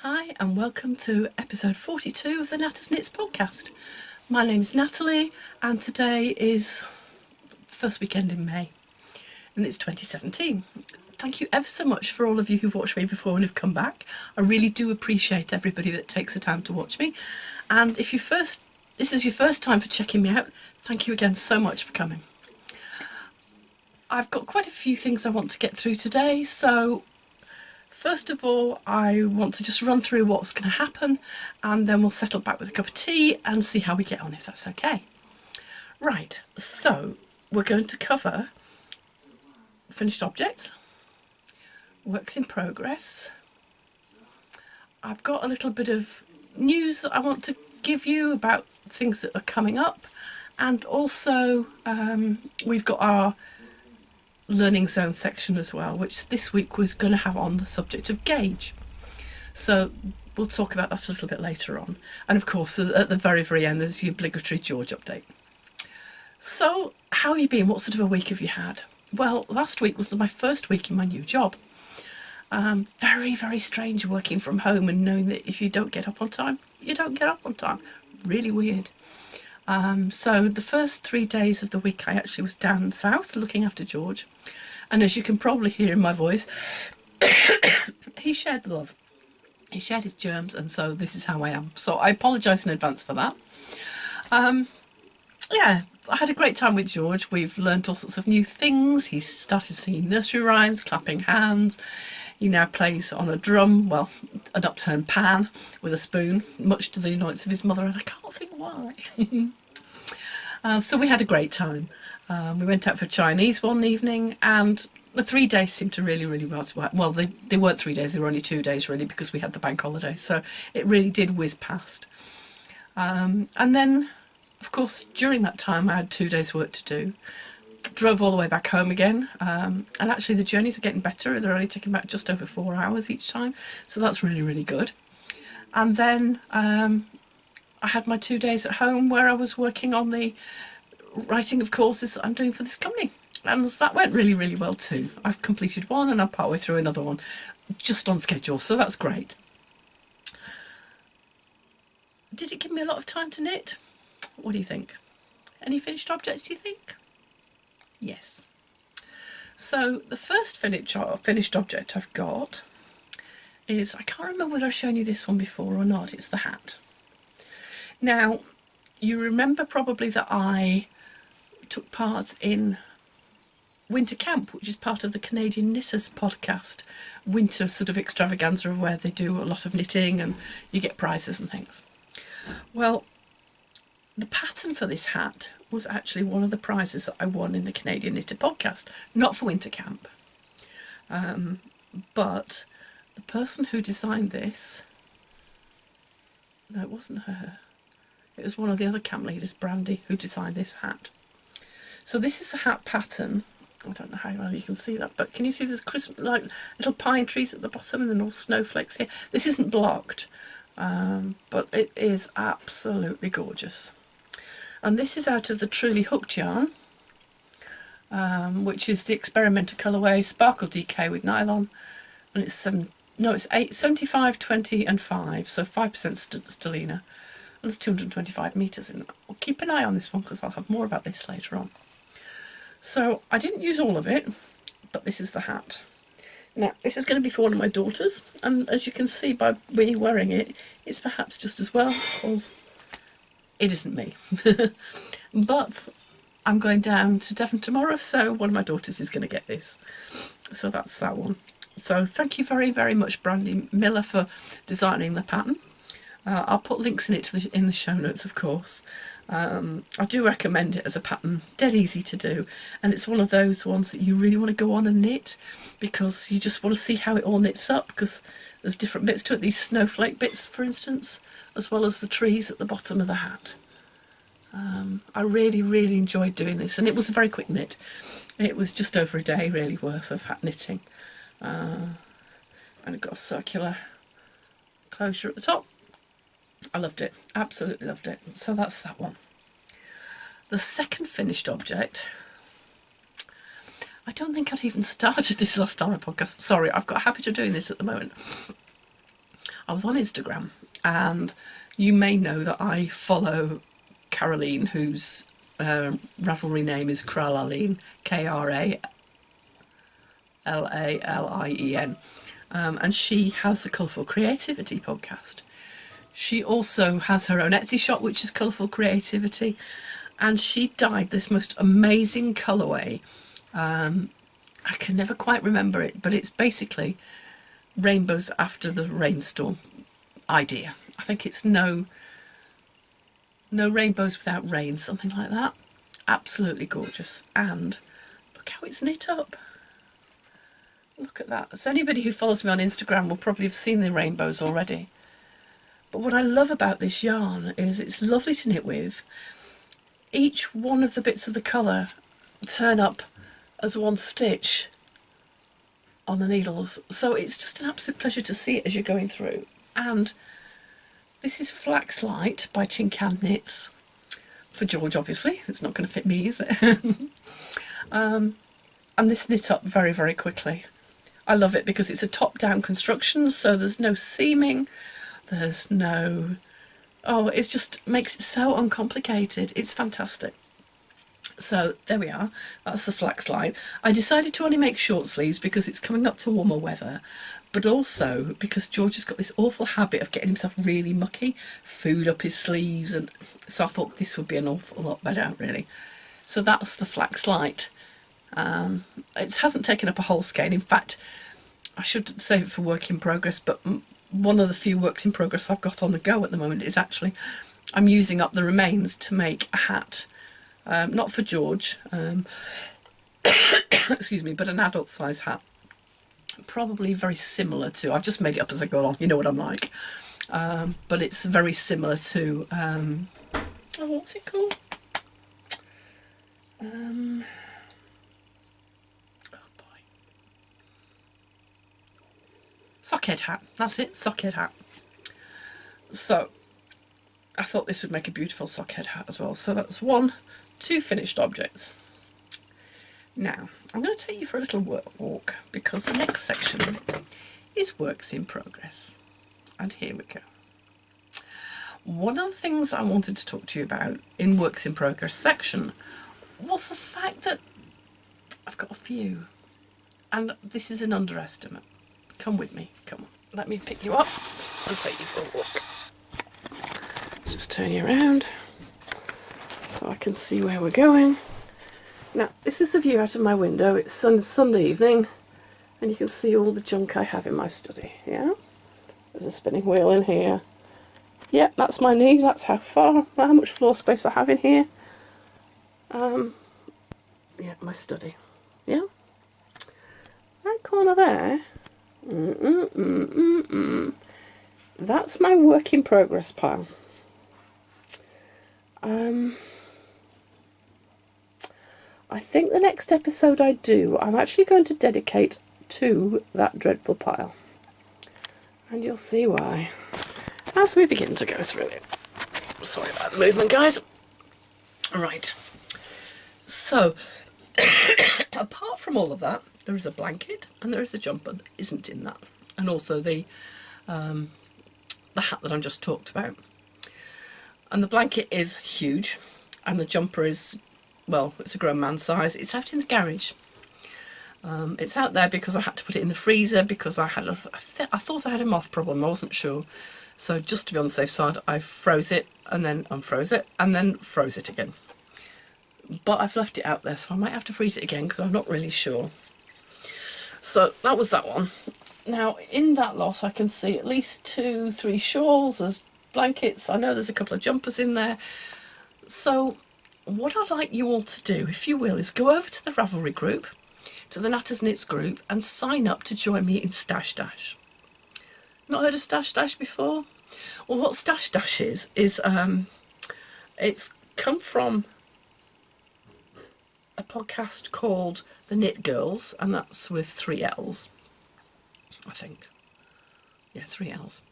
Hi and welcome to episode 42 of the Knatters Knits podcast. My name's Natalie and today is first weekend in May and it's 2017. Thank you ever so much for all of you who've watched me before and have come back. I really do appreciate everybody that takes the time to watch me, and if this is your first time for checking me out, thank you again so much for coming. I've got quite a few things I want to get through today, so first of all, I want to just run through what's going to happen and then we'll settle back with a cup of tea and see how we get on, if that's okay. Right, so we're going to cover finished objects, works in progress. I've got a little bit of news that I want to give you about things that are coming up, and also we've got our learning zone section as well, which this week was going to have on the subject of gauge. So we'll talk about that a little bit later on. And of course, at the very end, there's the obligatory George update. So how have you been? What sort of a week have you had? Well, last week was my first week in my new job. Very strange working from home and knowing that if you don't get up on time, you don't get up on time. Really weird. So the first 3 days of the week I actually was down south looking after George, and as you can probably hear in my voice, he shared the love. He shared his germs, and so this is how I am. So I apologise in advance for that. Yeah, I had a great time with George. We've learnt all sorts of new things. He's started singing nursery rhymes, clapping hands. He now plays on a drum, well, an upturned pan with a spoon, much to the annoyance of his mother, and I can't think why. So we had a great time. We went out for Chinese one evening, and the 3 days seemed to really well, they weren't 3 days, they were only 2 days really, because we had the bank holiday, so it really did whiz past. And then, of course, during that time I had 2 days work to do. Drove all the way back home again, and actually the journeys are getting better. They're only taking about just over 4 hours each time, so that's really good. And then I had my 2 days at home where I was working on the writing of courses that I'm doing for this company, and that went really well too. I've completed one and I'm partway through another one, just on schedule, so that's great. Did it give me a lot of time to knit? What do you think? Any finished objects, do you think? Yes. So the first finished object I've got is, I can't remember whether I've shown you this one before or not, it's the hat. Now, you remember probably that I took part in Winter Camp, which is part of the Canadian Knitters podcast, winter sort of extravaganza where they do a lot of knitting and you get prizes and things. Well, the pattern for this hat was actually one of the prizes that I won in the Canadian Knitter podcast, not for Winter Camp. But the person who designed this, no, it wasn't her. It was one of the other camp leaders, Brandy, who designed this hat. So this is the hat pattern. I don't know how well you can see that, but can you see there's like little pine trees at the bottom and then all snowflakes here? This isn't blocked, but it is absolutely gorgeous. And this is out of the Truly Hooked yarn, which is the experimental colourway Sparkle DK with nylon, and it's 75, 20 and 5, so 5% stellina. And there's 225 metres in that. I'll keep an eye on this one because I'll have more about this later on. So I didn't use all of it, but this is the hat. Now this is going to be for one of my daughters, and as you can see by me wearing it, it's perhaps just as well, because it isn't me. But I'm going down to Devon tomorrow, so one of my daughters is going to get this. So that's that one. So thank you very much, Brandy Miller, for designing the pattern. I'll put links in it in the show notes, of course. I do recommend it as a pattern, dead easy to do, and it's one of those ones that you really want to go on and knit because you just want to see how it all knits up, because there's different bits to it, these snowflake bits for instance, as well as the trees at the bottom of the hat. I really enjoyed doing this, and it was a very quick knit. It was just over a day really worth of hat knitting, and it got a circular closure at the top. I loved it, absolutely loved it. So that's that one. The second finished object, I don't think I'd even started this last time on a podcast. Sorry, I've got a habit of doing this at the moment. I was on Instagram, and you may know that I follow Caroline, whose Ravelry name is Kralalien, Krallalien, and she has the Colourful Creativity podcast. She also has her own Etsy shop, which is Colourful Creativity, and she dyed this most amazing colourway. I can never quite remember it, but it's basically rainbows after the rainstorm idea. I think it's no rainbows without rain, something like that. Absolutely gorgeous. And look how it's knit up. Look at that. So anybody who follows me on Instagram will probably have seen the rainbows already. But what I love about this yarn is it's lovely to knit with. Each one of the bits of the colour turn up as one stitch on the needles. So it's just an absolute pleasure to see it as you're going through. And this is Flax Light by Tin Can Knits. For George, obviously. It's not going to fit me, is it? And this knit up very, very quickly. I love it because it's a top-down construction, so there's no seaming. There's no... Oh, it just makes it so uncomplicated. It's fantastic. So there we are. That's the Flax Light. I decided to only make short sleeves because it's coming up to warmer weather, but also because George has got this awful habit of getting himself really mucky, food up his sleeves, and so I thought this would be an awful lot better, really. So that's the Flax Light. It hasn't taken up a whole skein. In fact, I should save it for work in progress, but one of the few works in progress I've got on the go at the moment is actually I'm using up the remains to make a hat. Not for George, excuse me, but an adult size hat. Probably very similar to, I've just made it up as I go along, you know what I'm like. But it's very similar to, oh, what's it called? Oh boy. Sockhead hat, that's it, sockhead hat. So, I thought this would make a beautiful sockhead hat as well. So that's two finished objects. Now, I'm going to take you for a little walk because the next section is works in progress. And here we go. One of the things I wanted to talk to you about in works in progress section was the fact that I've got a few, and this is an underestimate. Come with me, come on. Let me pick you up and take you for a walk. Let's just turn you around so I can see where we're going. Now, this is the view out of my window. It's Sunday evening, and you can see all the junk I have in my study, yeah? There's a spinning wheel in here. Yep, that's my knee, that's how much floor space I have in here. Yeah, my study, yeah? That corner there, that's my work in progress pile. I think the next episode I do, I'm actually going to dedicate to that dreadful pile. And you'll see why as we begin to go through it. Sorry about the movement, guys. Right. So, apart from all of that, there is a blanket and there is a jumper that isn't in that. And also the hat that I just talked about. And the blanket is huge, and the jumper is, well, it's a grown man size. It's out in the garage. It's out there because I had to put it in the freezer because I had I thought I had a moth problem. I wasn't sure. So just to be on the safe side, I froze it and then unfroze it and then froze it again. But I've left it out there, so I might have to freeze it again because I'm not really sure. So that was that one. Now, in that lot, I can see at least 2-3 shawls. There's blankets. I know there's a couple of jumpers in there. So what I'd like you all to do, if you will, is go over to the Ravelry group, to the Knatters Knits group, and sign up to join me in Stash Dash. Not heard of Stash Dash before? Well, what Stash Dash is it's come from a podcast called The Knit Girls, and that's with 3 L's, I think. Yeah, 3 L's.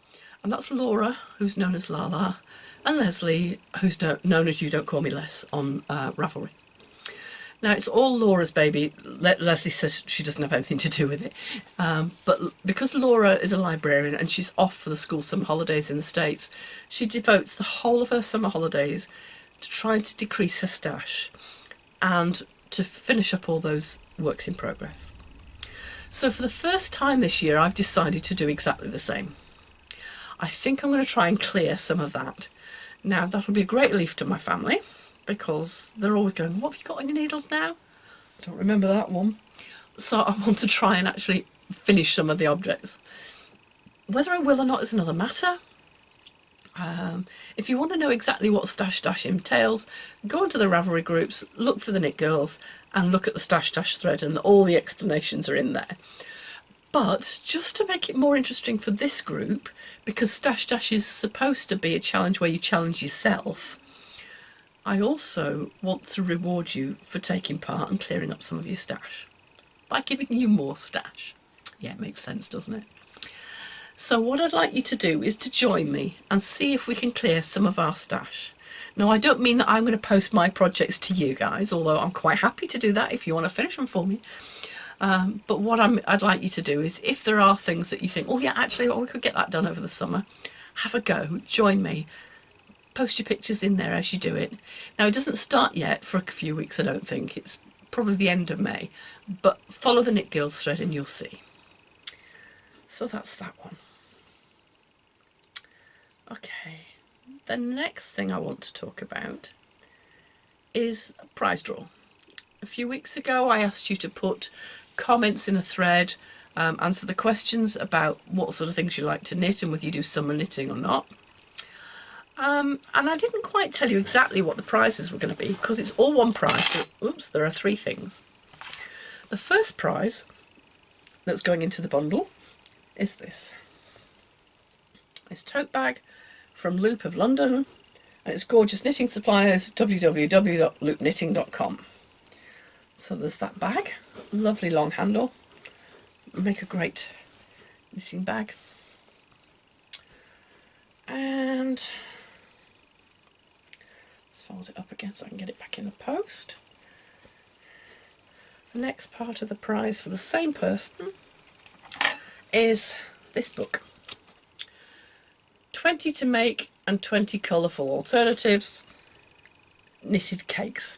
And that's Laura, who's known as Lala, and Leslie, who's known as You Don't Call Me Les on Ravelry. Now, it's all Laura's baby. Leslie says she doesn't have anything to do with it. But because Laura is a librarian and she's off for the school summer holidays in the States, she devotes the whole of her summer holidays to trying to decrease her stash and to finish up all those works in progress. So for the first time this year, I've decided to do exactly the same. I think I'm going to try and clear some of that. Now, that'll be a great relief to my family, because they're always going, what have you got on your needles now? I don't remember that one. So I want to try and actually finish some of the objects. Whether I will or not is another matter. If you want to know exactly what Stash Dash entails, go into the Ravelry groups, look for the Knit Girls, and look at the Stash Dash thread, and all the explanations are in there. But just to make it more interesting for this group, because Stash Dash is supposed to be a challenge where you challenge yourself, I also want to reward you for taking part and clearing up some of your stash by giving you more stash. Yeah, it makes sense, doesn't it? So what I'd like you to do is to join me and see if we can clear some of our stash. Now, I don't mean that I'm going to post my projects to you guys, although I'm quite happy to do that if you want to finish them for me. But what I'd like you to do is, if there are things that you think, oh yeah, actually, we could get that done over the summer, have a go, join me. Post your pictures in there as you do it. Now, it doesn't start yet for a few weeks, I don't think. It's probably the end of May. But follow the Knit Girls thread and you'll see. So that's that one. Okay, the next thing I want to talk about is a prize draw. A few weeks ago, I asked you to put comments in a thread, answer the questions about what sort of things you like to knit and whether you do summer knitting or not. And I didn't quite tell you exactly what the prizes were going to be, because it's all one prize. So, oops, there are three things. The first prize that's going into the bundle is this. It's tote bag from Loop of London, and it's gorgeous knitting suppliers, www.loopknitting.com. So there's that bag, lovely long handle, make a great knitting bag. And let's fold it up again so I can get it back in the post. The next part of the prize for the same person is this book. 20 to make and 20 colourful alternatives, knitted cakes.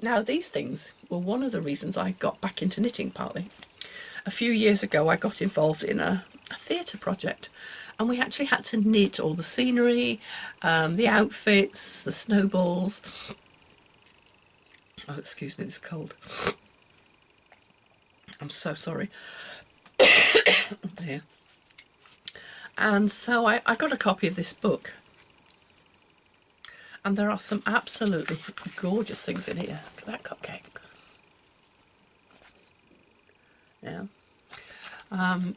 Now, these things were one of the reasons I got back into knitting partly. A few years ago I got involved in a theatre project, and we actually had to knit all the scenery, the outfits, the snowballs. Oh, excuse me, this cold. I'm so sorry. Oh dear. And so I got a copy of this book, and there are some absolutely gorgeous things in here. Look at that cupcake. Yeah.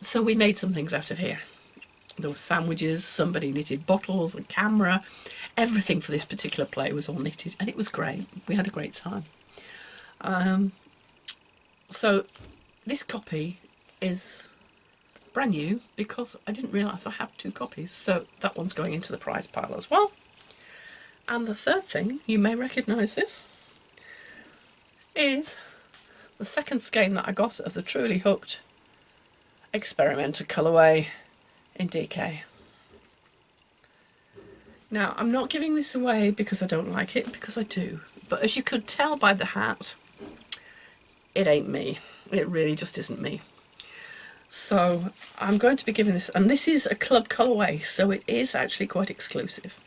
So we made some things out of here. There were sandwiches, somebody knitted bottles, a camera, everything for this particular play was all knitted, and it was great. We had a great time. So this copy is brand new because I didn't realise I have two copies, so that one's going into the prize pile as well. And the third thing, you may recognise this, is the second skein that I got of the Truly Hooked experimental colourway in DK. Now, I'm not giving this away because I don't like it, because I do, but as you could tell by the hat, it ain't me. It really just isn't me. So I'm going to be giving this, and this is a club colourway, so it is actually quite exclusive.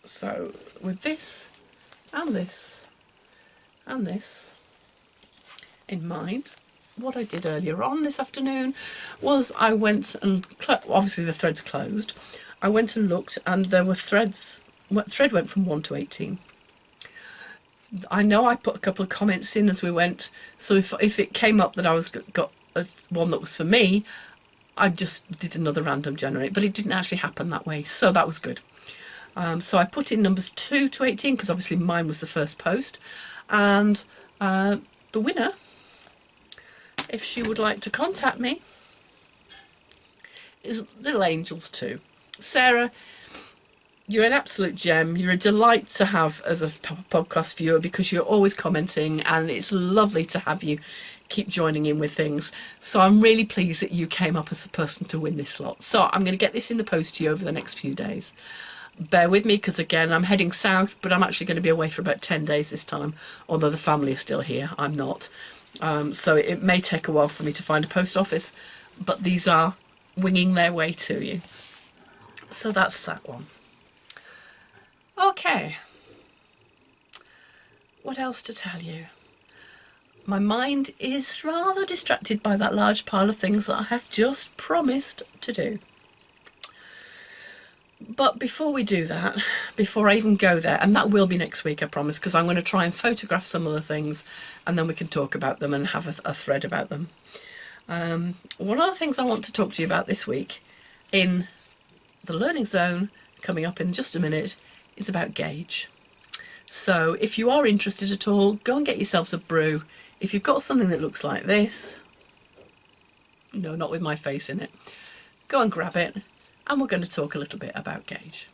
So with this and this and this in mind, what I did earlier on this afternoon was I went and, obviously the thread's closed, I went and looked, and there were threads, thread went from 1 to 18. I know I put a couple of comments in as we went, so if it came up that I got one that was for me, I just did another random generate, but it didn't actually happen that way, so that was good. So I put in numbers 2 to 18 because obviously mine was the first post, and the winner, if she would like to contact me, is Little Angels 2. Sarah, You're an absolute gem. You're a delight to have as a podcast viewer because you're always commenting, and it's lovely to have you keep joining in with things. So I'm really pleased that you came up as the person to win this lot. So I'm going to get this in the post to you over the next few days. Bear with me because, again, I'm heading south, but I'm actually going to be away for about 10 days this time, although the family is still here. I'm not. So it may take a while for me to find a post office, but these are winging their way to you. So that's that one. Okay, what else to tell you? My mind is rather distracted by that large pile of things that I have just promised to do. But before we do that, before I even go there, and that will be next week, I promise, because I'm going to try and photograph some of the things and then we can talk about them and have a thread about them. One of the things I want to talk to you about this week in the Learning Zone, coming up in just a minute, is about gauge. So if you are interested at all, go and get yourselves a brew. If you've got something that looks like this, no, not with my face in it, go and grab it, and we're going to talk a little bit about gauge.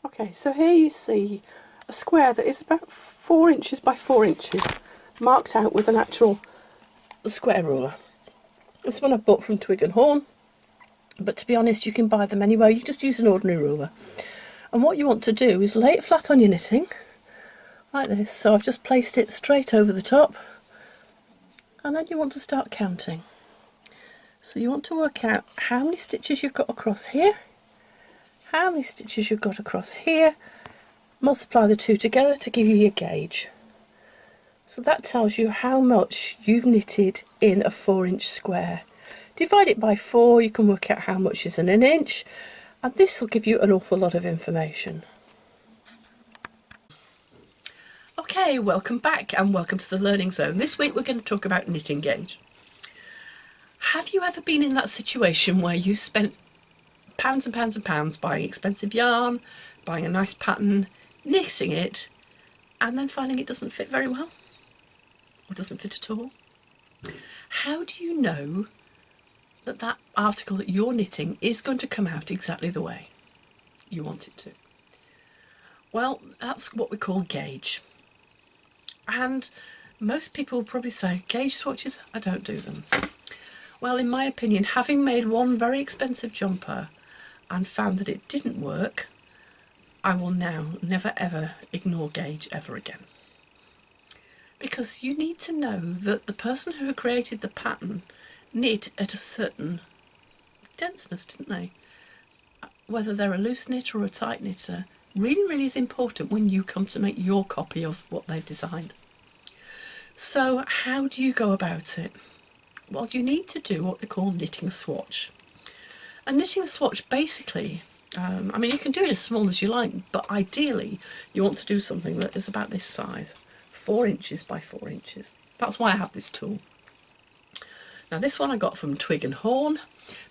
Okay, so here you see a square that is about 4 inches by 4 inches, marked out with an actual square ruler. This one I bought from Twig and Horn, but to be honest, you can buy them anywhere. You just use an ordinary ruler. And what you want to do is lay it flat on your knitting, like this. So I've just placed it straight over the top, and then you want to start counting. So you want to work out how many stitches you've got across here, how many stitches you've got across here, multiply the two together to give you your gauge. So that tells you how much you've knitted in a 4-inch square. Divide it by 4, you can work out how much is in an inch, and this will give you an awful lot of information. Okay, welcome back and welcome to the Learning Zone. This week we're going to talk about knitting gauge. Have you ever been in that situation where you spent pounds and pounds and pounds buying expensive yarn, buying a nice pattern, knitting it, and then finding it doesn't fit very well? Or doesn't fit at all? How do you know that that article that you're knitting is going to come out exactly the way you want it to? Well, that's what we call gauge. And most people will probably say, gauge swatches, I don't do them. Well, in my opinion, having made one very expensive jumper and found that it didn't work, I will now never ever ignore gauge ever again. Because you need to know that the person who created the pattern knit at a certain denseness, didn't they? Whether they're a loose knit or a tight knitter really is important when you come to make your copy of what they've designed. So how do you go about it? Well, you need to do what they call knitting a swatch. A knitting swatch basically, I mean, you can do it as small as you like, but ideally you want to do something that is about this size, 4 inches by 4 inches. That's why I have this tool. Now this one I got from Twig and Horn,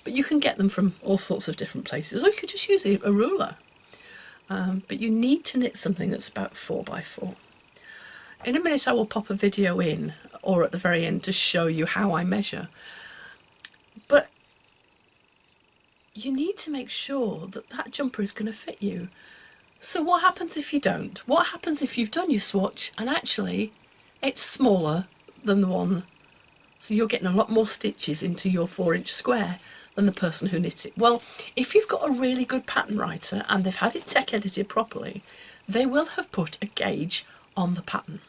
but you can get them from all sorts of different places, or you could just use a ruler. But you need to knit something that's about 4 by 4. In a minute I will pop a video in, or at the very end, to show you how I measure. But you need to make sure that that jumper is going to fit you. So what happens if you don't? What happens if you've done your swatch and actually it's smaller than the one? So you're getting a lot more stitches into your 4-inch square than the person who knit it. Well, if you've got a really good pattern writer and they've had it tech edited properly, they will have put a gauge on the pattern.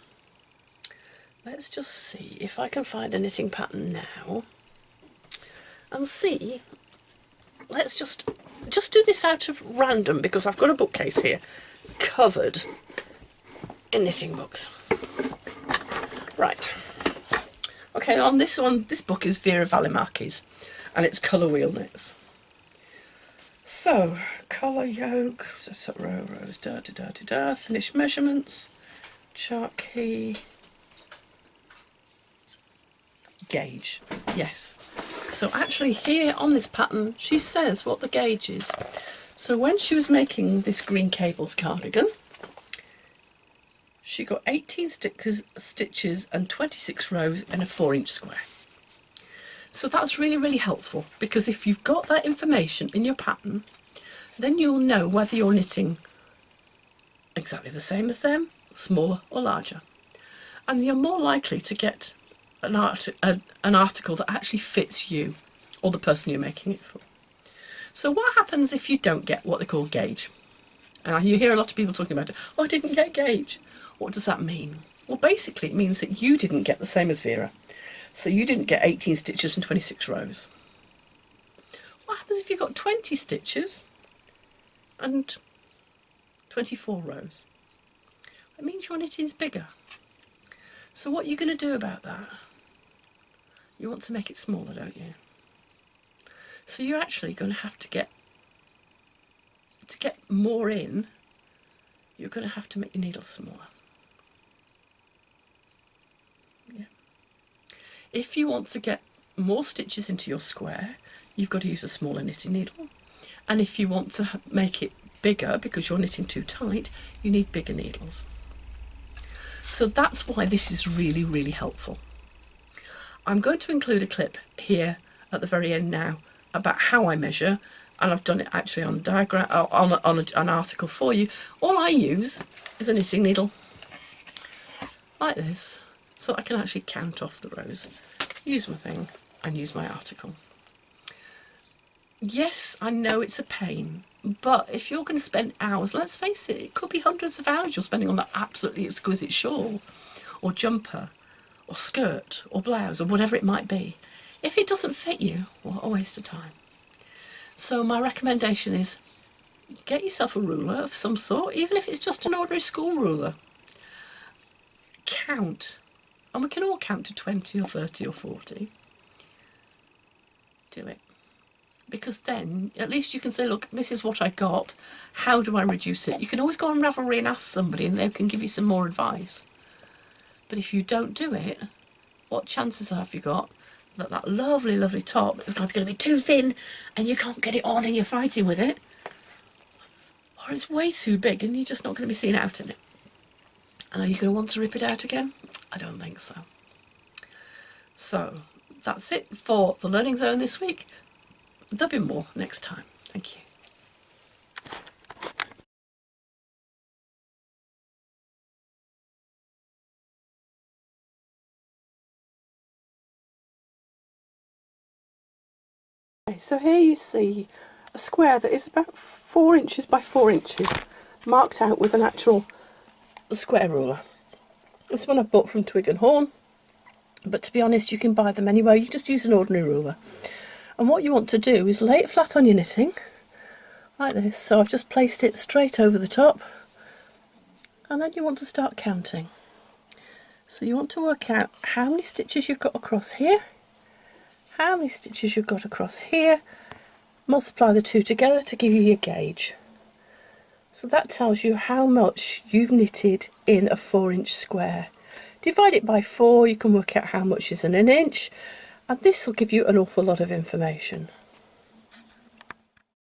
Let's just see if I can find a knitting pattern now and see. Let's just do this out of random, because I've got a bookcase here covered in knitting books. Right. Okay, on this one, this book is Vera Valimaki's and it's Colour Wheel Knits. So, colour yoke, rows, finished measurements, chart key, gauge, yes. So actually here on this pattern she says what the gauge is. So when she was making this Green Cables cardigan, she got 18 stitches and 26 rows in a 4-inch square. So that's really, really helpful, because if you've got that information in your pattern, then you'll know whether you're knitting exactly the same as them, smaller or larger. And you're more likely to get an article that actually fits you or the person you're making it for. So what happens if you don't get what they call gauge? And you hear a lot of people talking about it. Oh, I didn't get gauge. What does that mean? Well, basically it means that you didn't get the same as Vera. So you didn't get 18 stitches and 26 rows. What happens if you've got 20 stitches and 24 rows? It means your knitting is bigger. So what are you going to do about that? You want to make it smaller, don't you? So you're actually going to have to get more in, you're going to have to make your needles smaller. Yeah. If you want to get more stitches into your square, you've got to use a smaller knitting needle. And if you want to make it bigger because you're knitting too tight, you need bigger needles. So that's why this is really, really helpful. I'm going to include a clip here at the very end now about how I measure, and I've done it actually on a diagram, on an article for you. All I use is a knitting needle like this, so I can actually count off the rows, use my thing and use my article. Yes, I know it's a pain, but if you're going to spend hours, let's face it, it could be hundreds of hours you're spending on that absolutely exquisite shawl or jumper or skirt or blouse or whatever it might be. If it doesn't fit you, what a waste of time. So my recommendation is get yourself a ruler of some sort, even if it's just an ordinary school ruler. Count, and we can all count to 20 or 30 or 40. Do it. Because then at least you can say, look, this is what I got, how do I reduce it? You can always go on Ravelry and ask somebody and they can give you some more advice. But if you don't do it, what chances have you got that that lovely, lovely top is going to be too thin and you can't get it on and you're fighting with it? Or it's way too big and you're just not going to be seen out in it. And are you going to want to rip it out again? I don't think so. So that's it for the Learning Zone this week. There'll be more next time. Thank you. Okay, so here you see a square that is about 4 inches by 4 inches, marked out with an actual square ruler. This one I bought from Twig and Horn, but to be honest you can buy them anywhere. You just use an ordinary ruler. And what you want to do is lay it flat on your knitting, like this. So I've just placed it straight over the top, and then you want to start counting. So you want to work out how many stitches you've got across here, how many stitches you've got across here, multiply the two together to give you your gauge. So that tells you how much you've knitted in a 4-inch square. Divide it by 4, you can work out how much is in an inch, and this will give you an awful lot of information.